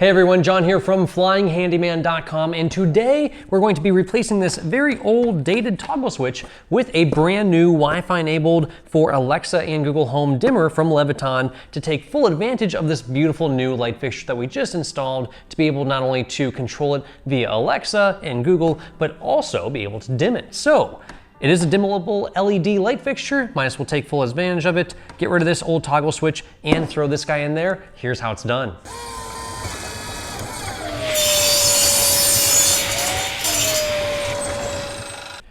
Hey everyone, John here from FlyingHandyman.com, and today we're going to be replacing this very old dated toggle switch with a brand new Wi-Fi enabled for Alexa and Google Home dimmer from Leviton to take full advantage of this beautiful new light fixture that we just installed to be able not only to control it via Alexa and Google, but also be able to dim it. So, it is a dimmable LED light fixture. Might as well take full advantage of it, get rid of this old toggle switch, and throw this guy in there. Here's how it's done.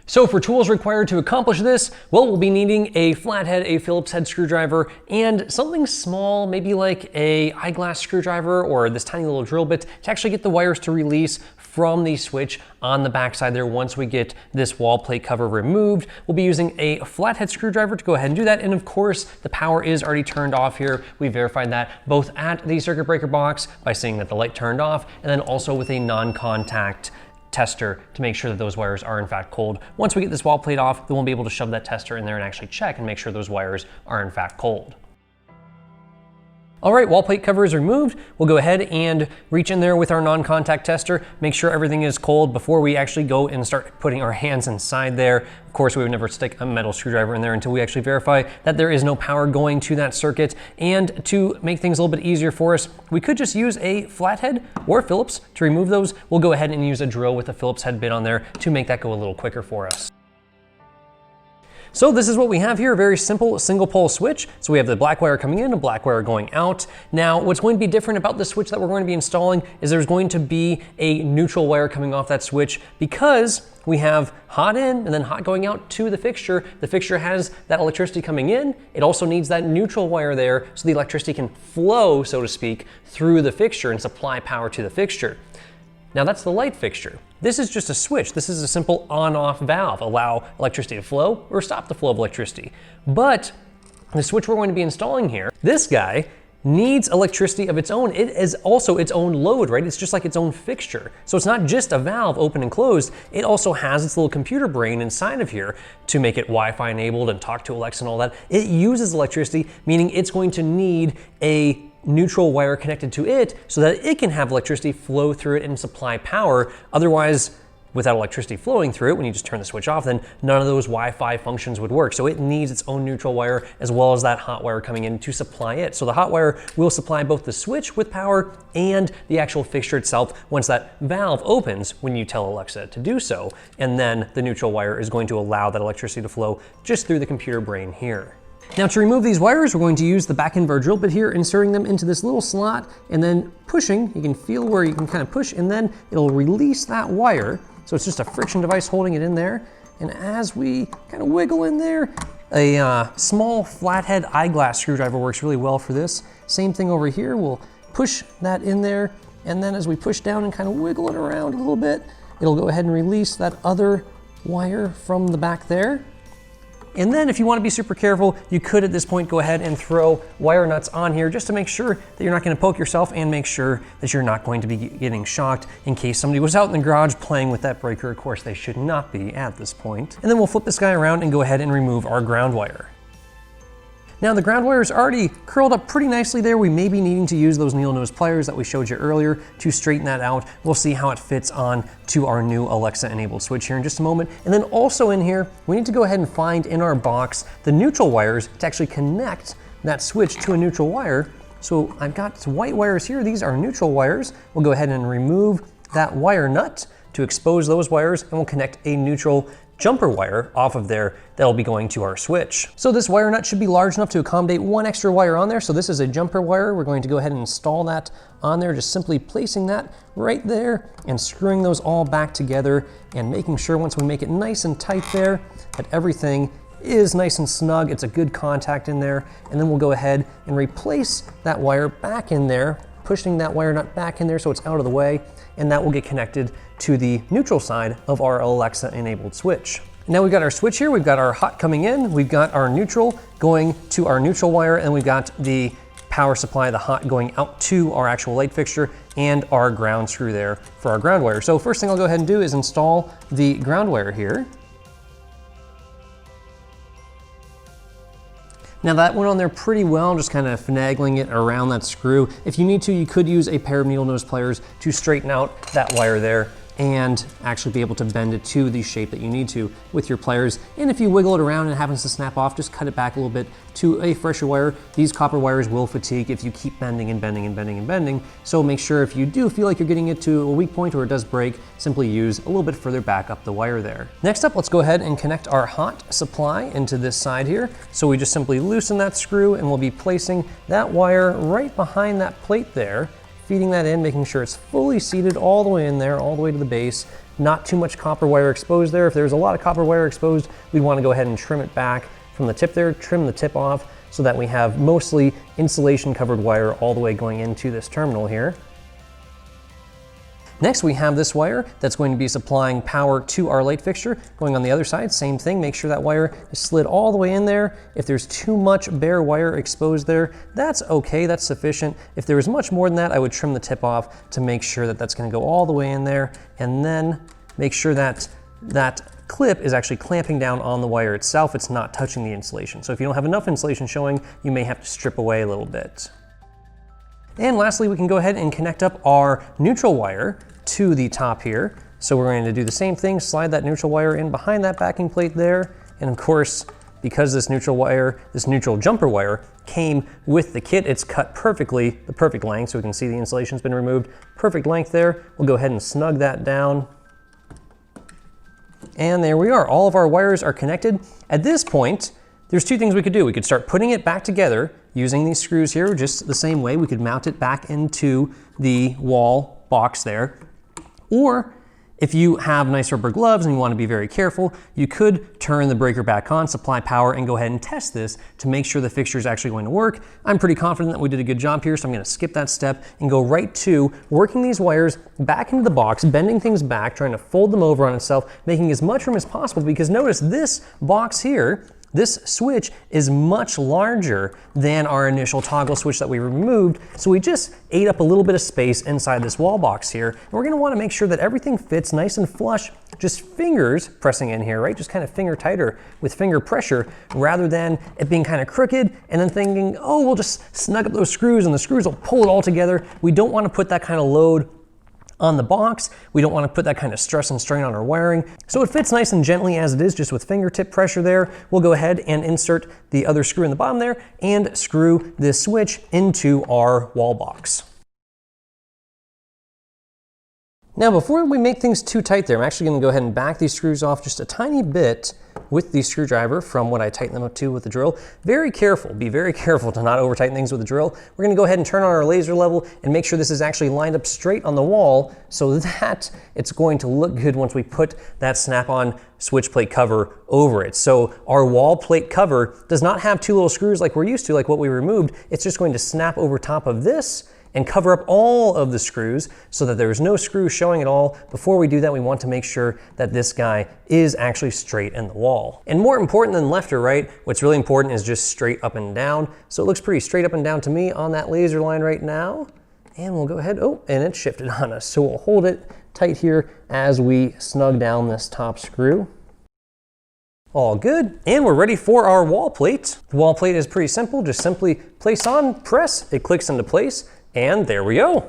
So for tools required to accomplish this, well, we'll be needing a flathead, a Phillips head screwdriver, and something small, maybe like a eyeglass screwdriver or this tiny little drill bit to actually get the wires to release from the switch on the backside there. Once we get this wall plate cover removed, we'll be using a flathead screwdriver to go ahead and do that. And of course, the power is already turned off here. We verified that both at the circuit breaker box by seeing that the light turned off, and then also with a non-contact tester to make sure that those wires are in fact cold. Once we get this wall plate off, then we'll be able to shove that tester in there and actually check and make sure those wires are in fact cold. All right, wall plate cover is removed. We'll go ahead and reach in there with our non-contact tester, make sure everything is cold before we actually go and start putting our hands inside there. Of course, we would never stick a metal screwdriver in there until we actually verify that there is no power going to that circuit. And to make things a little bit easier for us, we could just use a flathead or Phillips to remove those. We'll go ahead and use a drill with a Phillips head bit on there to make that go a little quicker for us. So this is what we have here, a very simple single pole switch. So we have the black wire coming in, a black wire going out. Now, what's going to be different about the switch that we're going to be installing is there's going to be a neutral wire coming off that switch because we have hot in and then hot going out to the fixture. The fixture has that electricity coming in. It also needs that neutral wire there so the electricity can flow, so to speak, through the fixture and supply power to the fixture. Now that's the light fixture. This is just a switch. This is a simple on-off valve. Allow electricity to flow or stop the flow of electricity. But the switch we're going to be installing here, this guy needs electricity of its own. It is also its own load, right? It's just like its own fixture. So it's not just a valve open and closed. It also has its little computer brain inside of here to make it Wi-Fi enabled and talk to Alexa and all that. It uses electricity, meaning it's going to need a neutral wire connected to it so that it can have electricity flow through it and supply power. Otherwise, without electricity flowing through it, when you just turn the switch off, then none of those Wi-Fi functions would work. So it needs its own neutral wire as well as that hot wire coming in to supply it. So the hot wire will supply both the switch with power and the actual fixture itself once that valve opens when you tell Alexa to do so. And then the neutral wire is going to allow that electricity to flow just through the computer brain here. Now to remove these wires, we're going to use the back end of our drill bit here, inserting them into this little slot and then pushing. You can feel where you can kind of push and then it'll release that wire. So it's just a friction device holding it in there. And as we kind of wiggle in there, a small flathead eyeglass screwdriver works really well for this. Same thing over here, we'll push that in there. And then as we push down and kind of wiggle it around a little bit, it'll go ahead and release that other wire from the back there. And then if you want to be super careful, you could at this point go ahead and throw wire nuts on here just to make sure that you're not going to poke yourself and make sure that you're not going to be getting shocked in case somebody was out in the garage playing with that breaker. Of course, they should not be at this point. And then we'll flip this guy around and go ahead and remove our ground wire. Now the ground wire is already curled up pretty nicely there. We may be needing to use those needle nose pliers that we showed you earlier to straighten that out. We'll see how it fits on to our new Alexa enabled switch here in just a moment. And then also in here, we need to go ahead and find in our box the neutral wires to actually connect that switch to a neutral wire. So I've got some white wires here. These are neutral wires. We'll go ahead and remove that wire nut to expose those wires, and we'll connect a neutral jumper wire off of there that'll be going to our switch. So this wire nut should be large enough to accommodate one extra wire on there. So this is a jumper wire. We're going to go ahead and install that on there, just simply placing that right there and screwing those all back together and making sure once we make it nice and tight there that everything is nice and snug. It's a good contact in there. And then we'll go ahead and replace that wire back in there, pushing that wire nut back in there so it's out of the way, and that will get connected to the neutral side of our Alexa enabled switch. Now we've got our switch here, we've got our hot coming in, we've got our neutral going to our neutral wire, and we've got the power supply, the hot going out to our actual light fixture, and our ground screw there for our ground wire. So first thing I'll go ahead and do is install the ground wire here. Now that went on there pretty well, just kind of finagling it around that screw. If you need to, you could use a pair of needle nose pliers to straighten out that wire there and actually be able to bend it to the shape that you need to with your pliers. And if you wiggle it around and it happens to snap off, just cut it back a little bit to a fresher wire. These copper wires will fatigue if you keep bending and bending and bending and bending. So make sure if you do feel like you're getting it to a weak point or it does break, simply use a little bit further back up the wire there. Next up, let's go ahead and connect our hot supply into this side here. So we just simply loosen that screw and we'll be placing that wire right behind that plate there, feeding that in, making sure it's fully seated all the way in there, all the way to the base. Not too much copper wire exposed there. If there's a lot of copper wire exposed, we want to go ahead and trim it back from the tip there, trim the tip off so that we have mostly insulation covered wire all the way going into this terminal here. Next, we have this wire that's going to be supplying power to our light fixture. Going on the other side, same thing, make sure that wire is slid all the way in there. If there's too much bare wire exposed there, that's okay, that's sufficient. If there was much more than that, I would trim the tip off to make sure that that's gonna go all the way in there, and then make sure that that clip is actually clamping down on the wire itself. It's not touching the insulation. So if you don't have enough insulation showing, you may have to strip away a little bit. And lastly, we can go ahead and connect up our neutral wire to the top here. So we're going to do the same thing, slide that neutral wire in behind that backing plate there. And of course, because this neutral wire, this neutral jumper wire came with the kit, it's cut perfectly, the perfect length. So we can see the insulation's been removed. Perfect length there. We'll go ahead and snug that down. And there we are, all of our wires are connected. At this point, there's two things we could do. We could start putting it back together using these screws here, just the same way. We could mount it back into the wall box there. Or if you have nice rubber gloves and you want to be very careful, you could turn the breaker back on, supply power, and go ahead and test this to make sure the fixture is actually going to work. I'm pretty confident that we did a good job here, so I'm going to skip that step and go right to working these wires back into the box, bending things back, trying to fold them over on itself, making as much room as possible, because notice this box here, this switch is much larger than our initial toggle switch that we removed, so we just ate up a little bit of space inside this wall box here. And we're gonna wanna make sure that everything fits nice and flush, just fingers pressing in here, right? Just kind of finger tighter with finger pressure, rather than it being kind of crooked and then thinking, oh, we'll just snug up those screws and the screws will pull it all together. We don't wanna put that kind of load on the box. We don't want to put that kind of stress and strain on our wiring. So it fits nice and gently as it is, just with fingertip pressure there. We'll go ahead and insert the other screw in the bottom there and screw this switch into our wall box. Now, before we make things too tight there, I'm actually going to go ahead and back these screws off just a tiny bit with the screwdriver from what I tighten them up to with the drill. Very careful, be very careful to not over tighten things with the drill. We're going to go ahead and turn on our laser level and make sure this is actually lined up straight on the wall so that it's going to look good once we put that snap-on switch plate cover over it. So our wall plate cover does not have two little screws like we're used to, like what we removed. It's just going to snap over top of this and cover up all of the screws so that there's no screw showing at all. Before we do that, we want to make sure that this guy is actually straight in the wall. And more important than left or right, what's really important is just straight up and down. So it looks pretty straight up and down to me on that laser line right now. And we'll go ahead, oh, and it shifted on us. So we'll hold it tight here as we snug down this top screw. All good, and we're ready for our wall plate. The wall plate is pretty simple, just simply place on, press, it clicks into place, and there we go.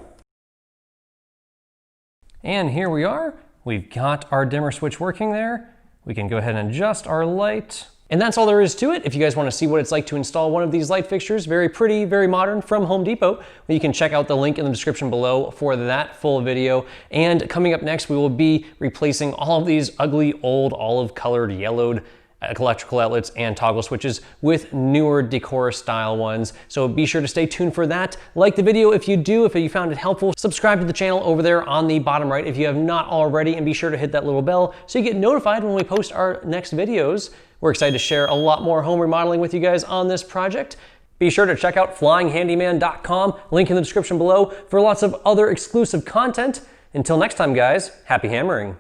And here we are. We've got our dimmer switch working there. We can go ahead and adjust our light. And that's all there is to it. If you guys want to see what it's like to install one of these light fixtures, very pretty, very modern, from Home Depot, well, you can check out the link in the description below for that full video. And coming up next, we will be replacing all of these ugly, old, olive-colored, yellowed electrical outlets and toggle switches with newer decor style ones. So be sure to stay tuned for that. Like the video if you do, if you found it helpful. Subscribe to the channel over there on the bottom right if you have not already, and be sure to hit that little bell so you get notified when we post our next videos. We're excited to share a lot more home remodeling with you guys on this project. Be sure to check out flyinghandyman.com, link in the description below, for lots of other exclusive content. Until next time, guys, happy hammering.